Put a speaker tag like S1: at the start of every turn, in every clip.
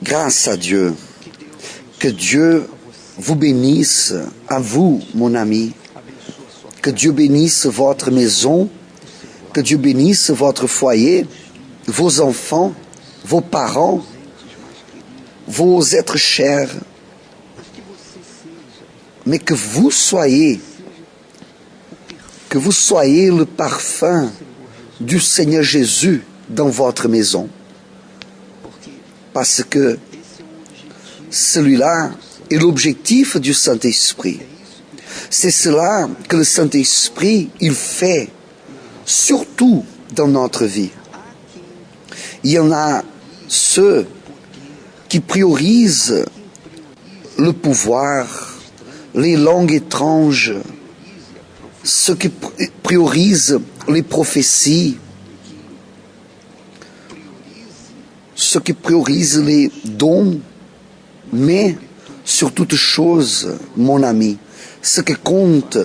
S1: Grâce à Dieu. Que Dieu vous bénisse, à vous, mon ami. Que Dieu bénisse votre maison. Que Dieu bénisse votre foyer, vos enfants, vos parents, vos êtres chers. Mais que vous soyez le parfum du Seigneur Jésus dans votre maison. Parce que celui-là est l'objectif du Saint-Esprit. C'est cela que le Saint-Esprit, il fait, surtout dans notre vie. Il y en a ceux qui priorisent le pouvoir, les langues étranges, ceux qui priorisent les prophéties, ceux qui priorisent les dons, mais sur toute chose, mon ami, ce qui compte,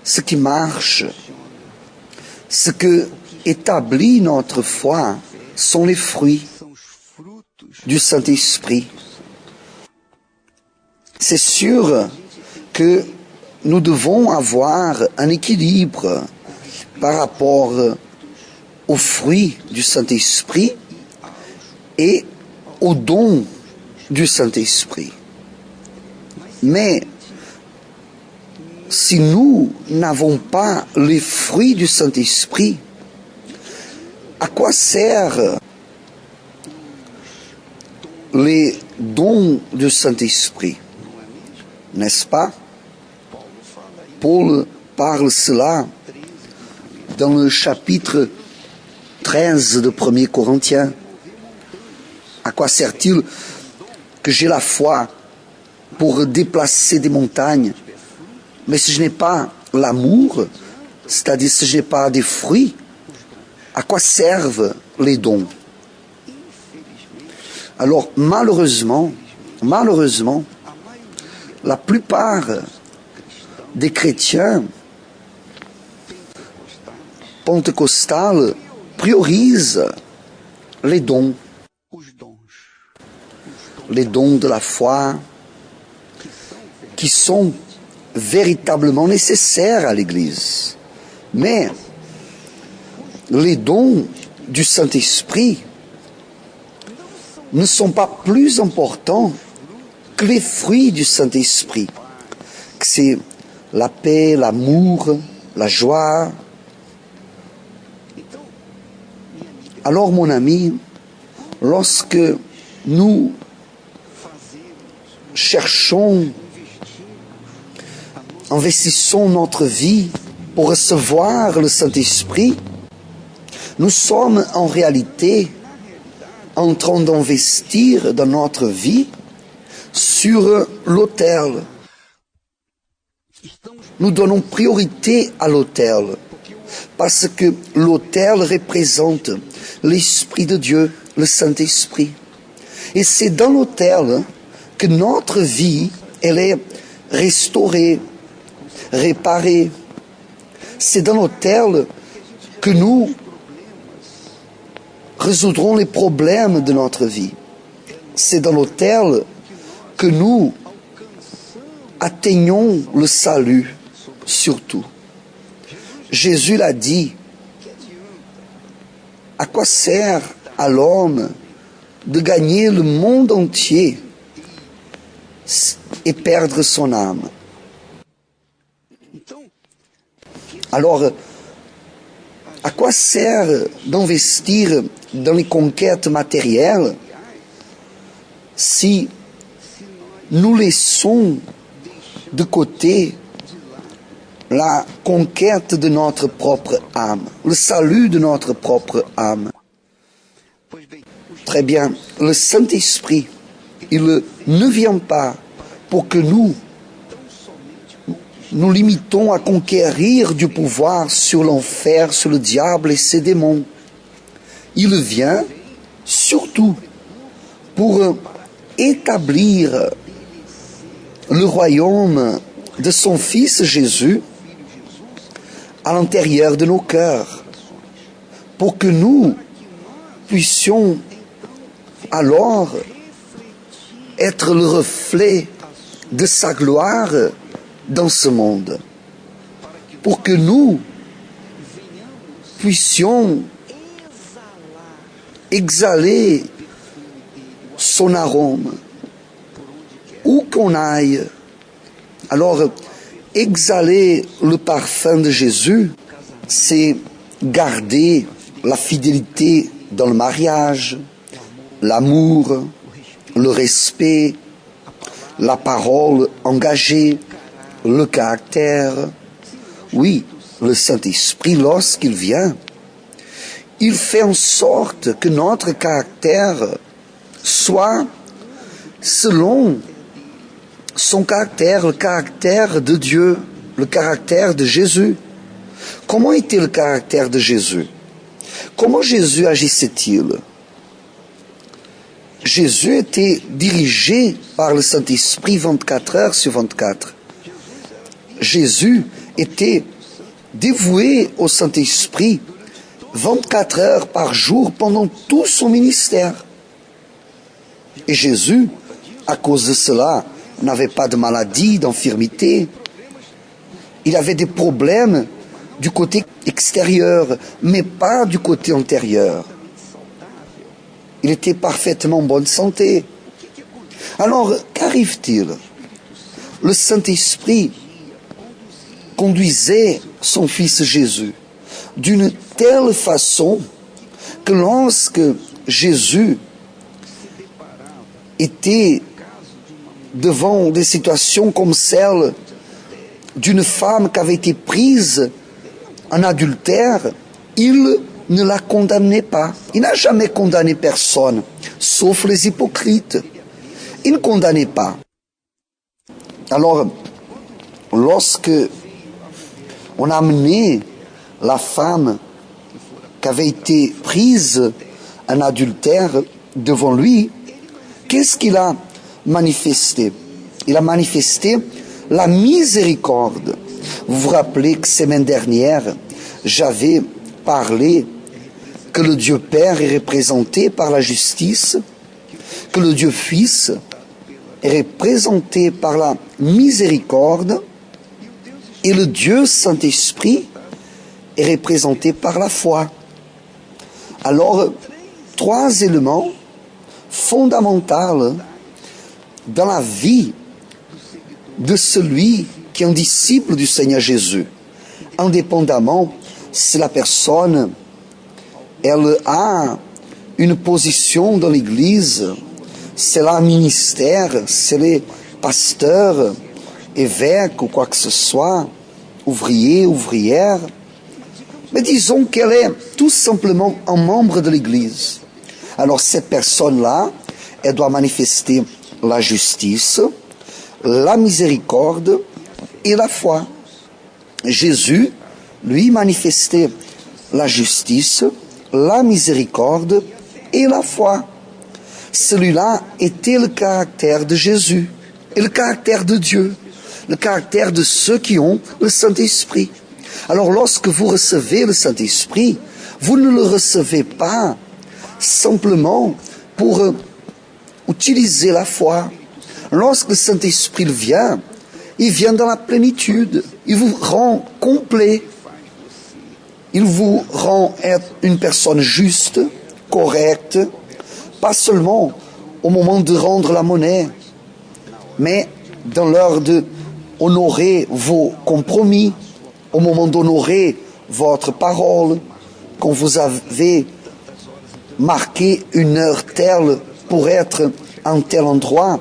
S1: ce qui marche, ce que établit notre foi sont les fruits du Saint-Esprit. C'est sûr que nous devons avoir un équilibre par rapport aux fruits du Saint-Esprit et aux dons du Saint-Esprit. Mais si nous n'avons pas les fruits du Saint-Esprit, à quoi servent les dons du Saint-Esprit? N'est-ce pas? Paul parle cela dans le chapitre 13 de 1 Corinthiens. À quoi sert-il que j'ai la foi pour déplacer des montagnes, mais si je n'ai pas l'amour, c'est-à-dire si je n'ai pas des fruits, à quoi servent les dons? Alors malheureusement, la plupart des chrétiens pentecostales priorisent les dons de la foi qui sont véritablement nécessaires à l'Église. Mais les dons du Saint-Esprit ne sont pas plus importants que les fruits du Saint-Esprit. C'est la paix, l'amour, la joie. Alors mon ami, lorsque nous investissons notre vie pour recevoir le Saint-Esprit, nous sommes en réalité en train d'investir dans notre vie sur l'autel. Nous donnons priorité à l'autel parce que l'autel représente l'Esprit de Dieu, le Saint-Esprit. Et c'est dans l'autel que notre vie, elle est restaurée, réparée. C'est dans l'autel que nous résoudrons les problèmes de notre vie. C'est dans l'autel que nous atteignons le salut, surtout. Jésus l'a dit, à quoi sert à l'homme de gagner le monde entier et perdre son âme? Alors, à quoi sert d'investir dans les conquêtes matérielles si nous laissons de côté la conquête de notre propre âme, le salut de notre propre âme? Très bien, le Saint-Esprit, il ne vient pas pour que nous nous limitons à conquérir du pouvoir sur l'enfer, sur le diable et ses démons. Il vient surtout pour établir le royaume de son Fils Jésus à l'intérieur de nos cœurs, pour que nous puissions alors être le reflet de sa gloire dans ce monde, pour que nous puissions exhaler son arôme où qu'on aille. Alors, exhaler le parfum de Jésus, c'est garder la fidélité dans le mariage, l'amour, le respect, la parole engagée, le caractère. Oui, le Saint-Esprit, lorsqu'il vient, il fait en sorte que notre caractère soit selon son caractère, le caractère de Dieu, le caractère de Jésus. Comment était le caractère de Jésus? Comment Jésus agissait-il? Jésus était dirigé par le Saint-Esprit 24 heures sur 24. Jésus était dévoué au Saint-Esprit 24 heures par jour pendant tout son ministère. Et Jésus, à cause de cela, n'avait pas de maladie, d'infirmité. Il avait des problèmes du côté extérieur, mais pas du côté intérieur. Il était parfaitement en bonne santé. Alors, qu'arrive-t-il? Le Saint-Esprit conduisait son Fils Jésus d'une telle façon que lorsque Jésus était devant des situations comme celle d'une femme qui avait été prise en adultère, il ne la condamnait pas. Il n'a jamais condamné personne, sauf les hypocrites. Il ne condamnait pas. Alors, lorsque on a amené la femme qui avait été prise en adultère devant lui, qu'est-ce qu'il a manifesté? Il a manifesté la miséricorde. Vous vous rappelez que semaine dernière, j'avais parlé que le Dieu Père est représenté par la justice, que le Dieu Fils est représenté par la miséricorde et le Dieu Saint-Esprit est représenté par la foi. Alors, trois éléments fondamentaux dans la vie de celui qui est un disciple du Seigneur Jésus. Indépendamment si la personne, elle a une position dans l'Église, c'est un ministère, c'est les pasteurs, évêques ou quoi que ce soit, ouvriers, ouvrières. Mais disons qu'elle est tout simplement un membre de l'Église. Alors cette personne-là, elle doit manifester la justice, la miséricorde et la foi. Jésus, lui, manifestait la justice, la miséricorde et la foi. Celui-là était le caractère de Jésus et le caractère de Dieu, le caractère de ceux qui ont le Saint-Esprit. Alors lorsque vous recevez le Saint-Esprit, vous ne le recevez pas simplement pour utiliser la foi. Lorsque le Saint-Esprit vient, il vient dans la plénitude. Il vous rend complet. Il vous rend être une personne juste, correcte, pas seulement au moment de rendre la monnaie, mais dans l'heure d'honorer vos compromis, au moment d'honorer votre parole, quand vous avez marqué une heure telle pour être en tel endroit,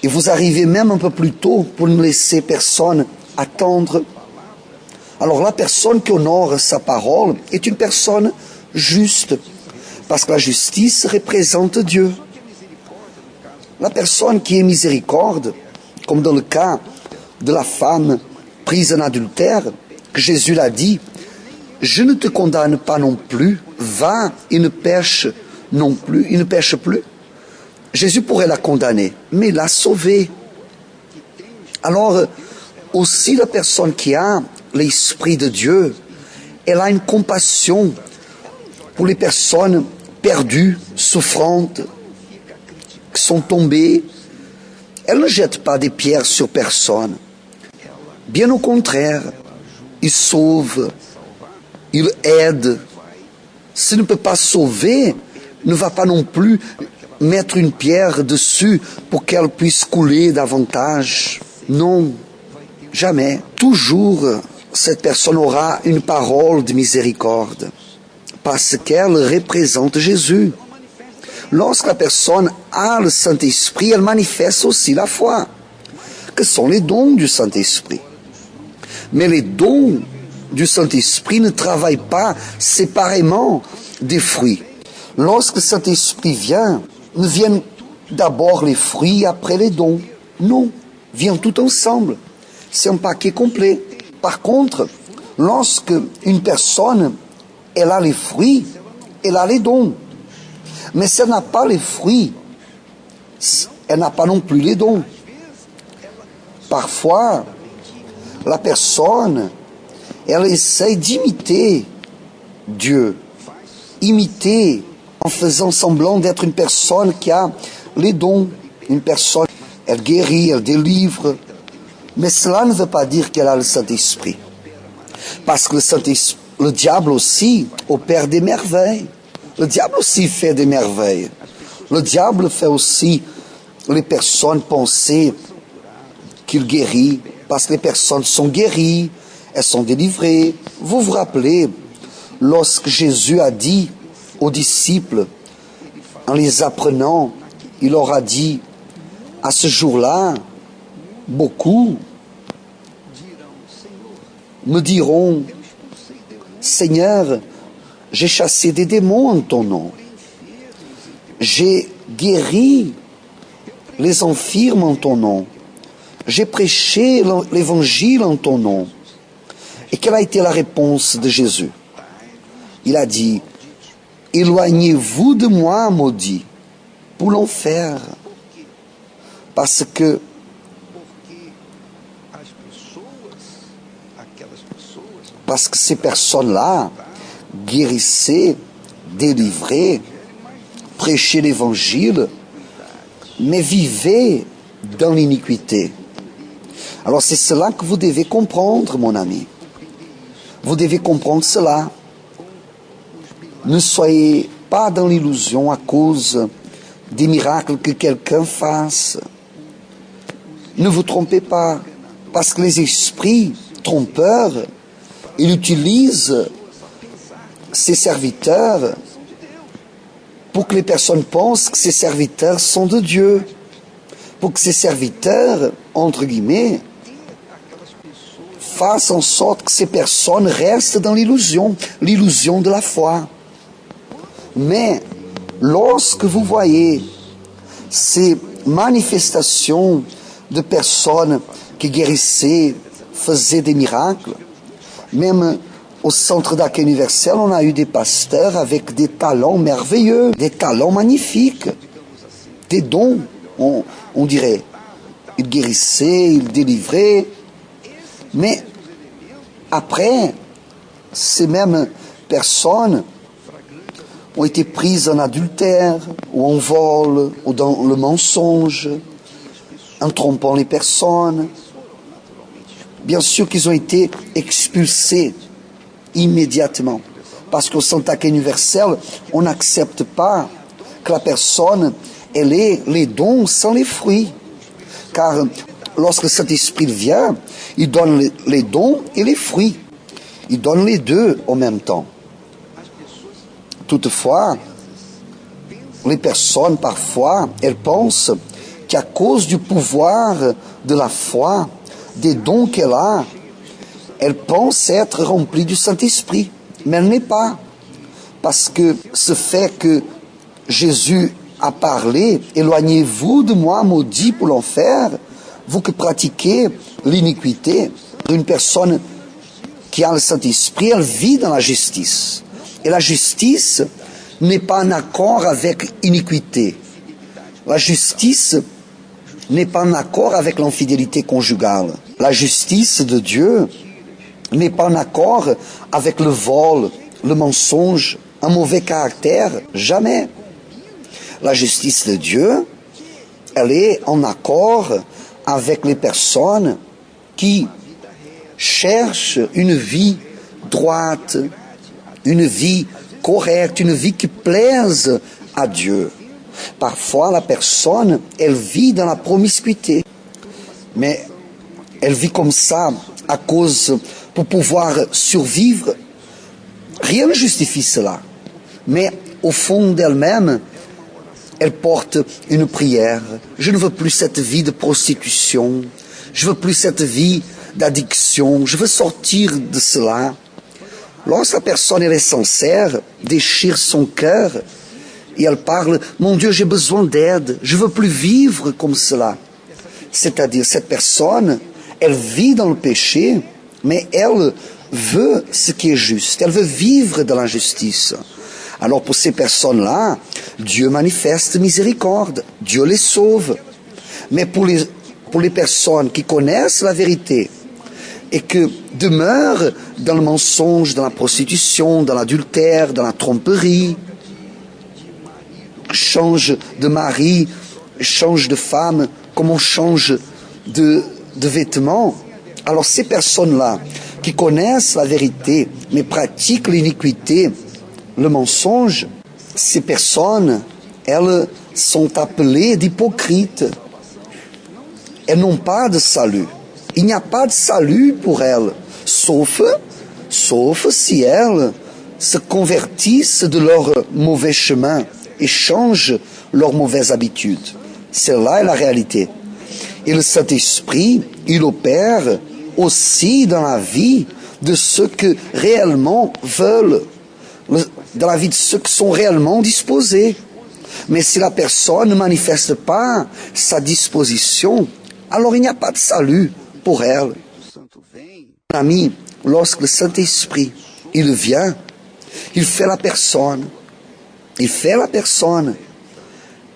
S1: et vous arrivez même un peu plus tôt pour ne laisser personne attendre. Alors la personne qui honore sa parole est une personne juste, parce que la justice représente Dieu. La personne qui est miséricorde, comme dans le cas de la femme prise en adultère, que Jésus l'a dit, je ne te condamne pas non plus, va et ne pêche non plus, il ne pêche plus. Jésus pourrait la condamner, mais l'a sauvée. Alors, aussi la personne qui a l'Esprit de Dieu, elle a une compassion pour les personnes perdues, souffrantes, qui sont tombées. Elle ne jette pas des pierres sur personne. Bien au contraire, il sauve, il aide. S'il ne peut pas sauver, ne va pas non plus mettre une pierre dessus pour qu'elle puisse couler davantage. Non, jamais. Toujours, cette personne aura une parole de miséricorde, parce qu'elle représente Jésus. Lorsque la personne a le Saint-Esprit, elle manifeste aussi la foi, que sont les dons du Saint-Esprit. Mais les dons du Saint-Esprit ne travaillent pas séparément des fruits. Lorsque le Saint-Esprit vient, ne viennent d'abord les fruits, après les dons. Non, viennent tout ensemble. C'est un paquet complet. Par contre, lorsque une personne, elle a les fruits, elle a les dons. Mais si elle n'a pas les fruits, elle n'a pas non plus les dons. Parfois, la personne, elle essaie d'imiter Dieu. Imiter en faisant semblant d'être une personne qui a les dons. Une personne, elle guérit, elle délivre. Mais cela ne veut pas dire qu'elle a le Saint-Esprit. Parce que le diable aussi opère des merveilles. Le diable aussi fait des merveilles. Le diable fait aussi les personnes penser qu'il guérit, parce que les personnes sont guéries, elles sont délivrées. Vous vous rappelez, lorsque Jésus a dit aux disciples, en les apprenant, il leur a dit, à ce jour-là, beaucoup me diront, Seigneur, j'ai chassé des démons en ton nom. J'ai guéri les infirmes en ton nom. J'ai prêché l'évangile en ton nom. Et quelle a été la réponse de Jésus? Il a dit, éloignez-vous de moi, maudit, pour l'enfer. Parce que ces personnes-là guérissaient, délivraient, prêchaient l'évangile, mais vivaient dans l'iniquité. Alors c'est cela que vous devez comprendre, mon ami. Vous devez comprendre cela. Ne soyez pas dans l'illusion à cause des miracles que quelqu'un fasse. Ne vous trompez pas, parce que les esprits trompeurs, ils utilisent ses serviteurs pour que les personnes pensent que ces serviteurs sont de Dieu, pour que ces serviteurs, entre guillemets, fassent en sorte que ces personnes restent dans l'illusion de la foi. Mais lorsque vous voyez ces manifestations de personnes qui guérissaient, faisaient des miracles, même au centre d'accueil universel, on a eu des pasteurs avec des talents merveilleux, des talents magnifiques, des dons, on dirait. Ils guérissaient, ils délivraient, mais après, ces mêmes personnes ont été prises en adultère, ou en vol, ou dans le mensonge, en trompant les personnes. Bien sûr qu'ils ont été expulsés immédiatement. Parce qu'au centre d'accueil universel, on n'accepte pas que la personne elle ait les dons sans les fruits. Car lorsque le Saint-Esprit vient, il donne les dons et les fruits. Il donne les deux en même temps. Toutefois, les personnes, parfois, elles pensent qu'à cause du pouvoir de la foi, des dons qu'elle a, elle pense être remplie du Saint-Esprit. Mais elle n'est pas. Parce que ce fait que Jésus a parlé, éloignez-vous de moi, maudit pour l'enfer, vous qui pratiquez l'iniquité, Une personne qui a le Saint-Esprit, elle vit dans la justice. Et la justice n'est pas en accord avec l'iniquité. La justice n'est pas en accord avec l'infidélité conjugale. La justice de Dieu n'est pas en accord avec le vol, le mensonge, un mauvais caractère. Jamais. La justice de Dieu, elle est en accord avec les personnes qui cherchent une vie droite, une vie correcte, une vie qui plaise à Dieu. Parfois, la personne, elle vit dans la promiscuité, mais elle vit comme ça à cause, pour pouvoir survivre. Rien ne justifie cela, mais au fond d'elle-même, elle porte une prière. Je ne veux plus cette vie de prostitution, je veux plus cette vie d'addiction, je veux sortir de cela. Lorsque la personne elle est sincère, déchire son cœur, et elle parle, mon Dieu, j'ai besoin d'aide, je veux plus vivre comme cela. C'est-à-dire, cette personne, elle vit dans le péché, mais elle veut ce qui est juste, elle veut vivre dans la justice. Alors pour ces personnes-là, Dieu manifeste miséricorde, Dieu les sauve. Mais pour les personnes qui connaissent la vérité et qui demeurent dans le mensonge, dans la prostitution, dans l'adultère, dans la tromperie, change de mari, change de femme, comme on change de vêtements. Alors ces personnes-là qui connaissent la vérité mais pratiquent l'iniquité, le mensonge, ces personnes, elles sont appelées d'hypocrites. Elles n'ont pas de salut. Il n'y a pas de salut pour elles, sauf si elles se convertissent de leur mauvais chemin et changent leurs mauvaises habitudes. Celle-là est la réalité. Et le Saint-Esprit, il opère aussi dans la vie de ceux que réellement veulent, dans la vie de ceux qui sont réellement disposés. Mais si la personne ne manifeste pas sa disposition, alors il n'y a pas de salut pour elle. Ami, lorsque le Saint-Esprit, il vient, il fait la personne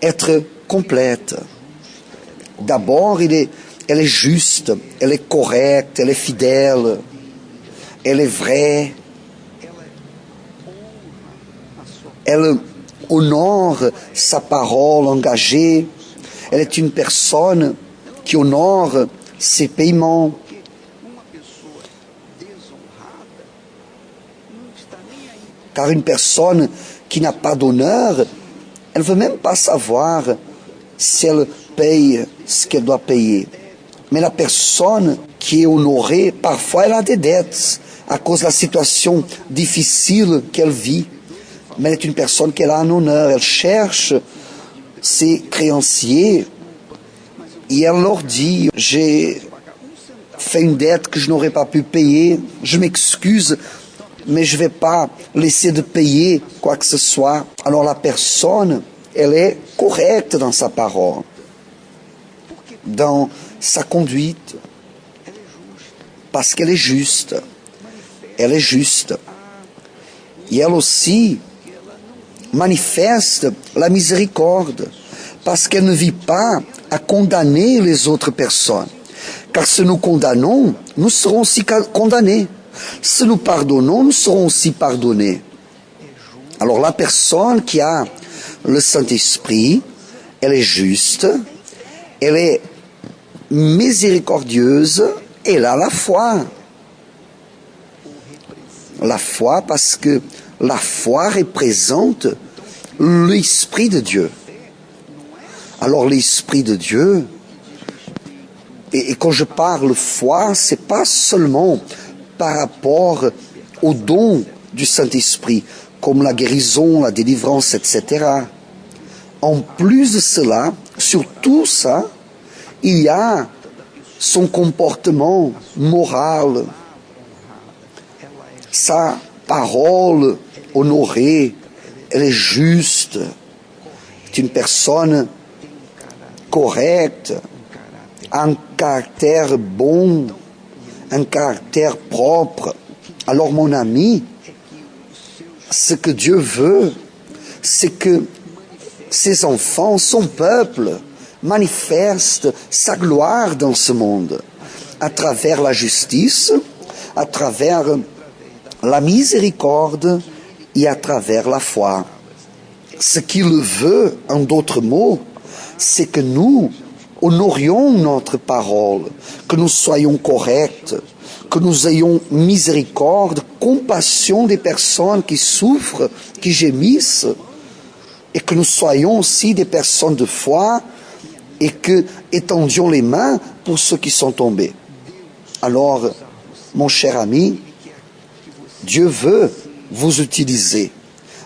S1: être complète. D'abord, elle est juste, elle est correcte, elle est fidèle, elle est vraie, elle honore sa parole engagée, elle est une personne qui honore ses paiements. Car une personne qui n'a pas d'honneur, elle ne veut même pas savoir si elle paye ce qu'elle doit payer. Mais la personne qui est honorée, parfois elle a des dettes à cause de la situation difficile qu'elle vit. Mais elle est une personne qui a un honneur, elle cherche ses créanciers et elle leur dit, j'ai fait une dette que je n'aurais pas pu payer, je m'excuse, mais je ne vais pas laisser de payer quoi que ce soit. Alors la personne, elle est correcte dans sa parole, dans sa conduite, parce qu'elle est juste. Elle est juste. Et elle aussi manifeste la miséricorde, parce qu'elle ne vit pas à condamner les autres personnes. Car si nous condamnons, nous serons aussi condamnés. Si nous pardonnons, nous serons aussi pardonnés. Alors la personne qui a le Saint-Esprit, elle est juste, elle est miséricordieuse, et elle a la foi. La foi parce que la foi représente l'Esprit de Dieu. Alors l'Esprit de Dieu, et quand je parle foi, c'est pas seulement par rapport au don du Saint-Esprit, comme la guérison, la délivrance, etc. En plus de cela, sur tout ça, il y a son comportement moral, sa parole honorée, elle est juste, c'est une personne correcte, un caractère bon, un caractère propre. Alors mon ami, ce que Dieu veut, c'est que ses enfants, son peuple, manifestent sa gloire dans ce monde, à travers la justice, à travers la miséricorde et à travers la foi. Ce qu'il veut, en d'autres mots, c'est que nous honorions notre parole, que nous soyons corrects, que nous ayons miséricorde, compassion des personnes qui souffrent, qui gémissent, et que nous soyons aussi des personnes de foi et que étendions les mains pour ceux qui sont tombés. Alors, mon cher ami, Dieu veut vous utiliser.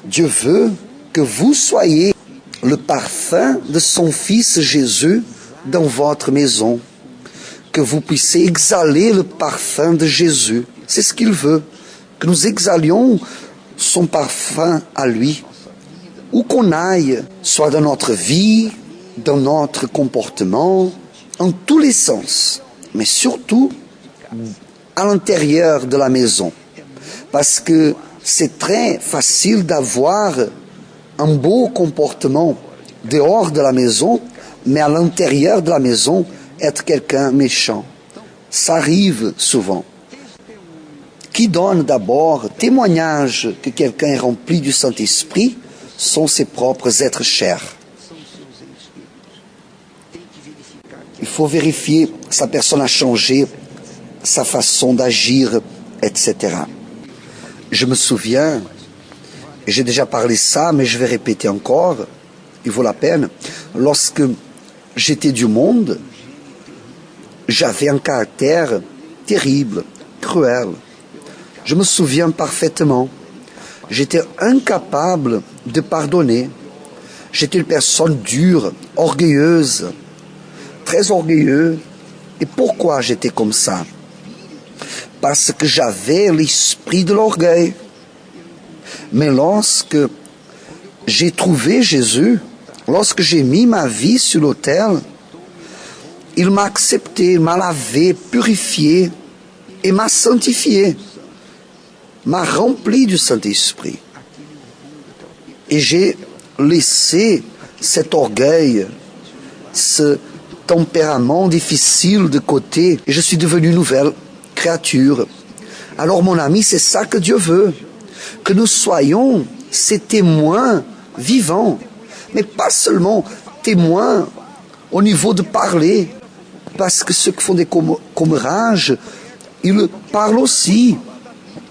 S1: Dieu veut que vous soyez le parfum de son Fils Jésus dans votre maison. Que vous puissiez exhaler le parfum de Jésus. C'est ce qu'il veut. Que nous exhalions son parfum à lui. Où qu'on aille, soit dans notre vie, dans notre comportement, en tous les sens, mais surtout à l'intérieur de la maison. Parce que c'est très facile d'avoir un beau comportement dehors de la maison, mais à l'intérieur de la maison, être quelqu'un méchant. Ça arrive souvent. Qui donne d'abord témoignage que quelqu'un est rempli du Saint-Esprit sont ses propres êtres chers. Il faut vérifier sa personne a changé, sa façon d'agir, etc. Je me souviens, j'ai déjà parlé ça, mais je vais répéter encore, il vaut la peine. Lorsque j'étais du monde, j'avais un caractère terrible, cruel. Je me souviens parfaitement. J'étais incapable de pardonner. J'étais une personne dure, orgueilleuse, très orgueilleuse. Et pourquoi j'étais comme ça? Parce que j'avais l'esprit de l'orgueil. Mais lorsque j'ai trouvé Jésus, lorsque j'ai mis ma vie sur l'autel, il m'a accepté, m'a lavé, purifié et m'a sanctifié, m'a rempli du Saint-Esprit. Et j'ai laissé cet orgueil, ce tempérament difficile de côté, et je suis devenu une nouvelle créature. Alors mon ami, c'est ça que Dieu veut, que nous soyons ces témoins vivants, mais pas seulement témoins au niveau de parler, parce que ceux qui font des commérages, ils parlent aussi.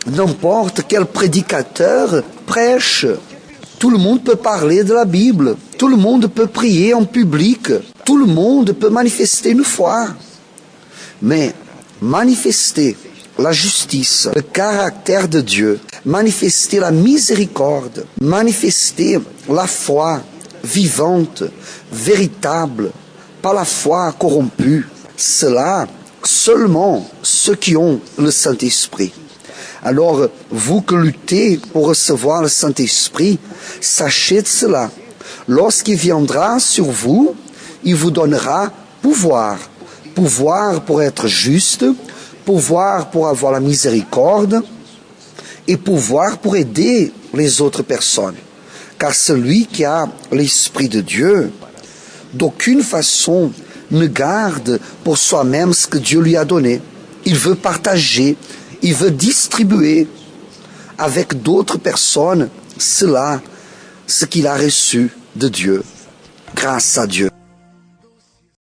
S1: N'importe quel prédicateur prêche. Tout le monde peut parler de la Bible. Tout le monde peut prier en public. Tout le monde peut manifester une foi. Mais manifester la justice, le caractère de Dieu, manifester la miséricorde, manifester la foi vivante, véritable, pas la foi corrompue, cela seulement ceux qui ont le Saint-Esprit. Alors, vous qui luttez pour recevoir le Saint-Esprit, sachez de cela. Lorsqu'il viendra sur vous, il vous donnera pouvoir. Pouvoir pour être juste, pouvoir pour avoir la miséricorde et pouvoir pour aider les autres personnes. Car celui qui a l'Esprit de Dieu, d'aucune façon ne garde pour soi-même ce que Dieu lui a donné. Il veut partager, il veut distribuer avec d'autres personnes ce qu'il a reçu de Dieu, grâce à Dieu.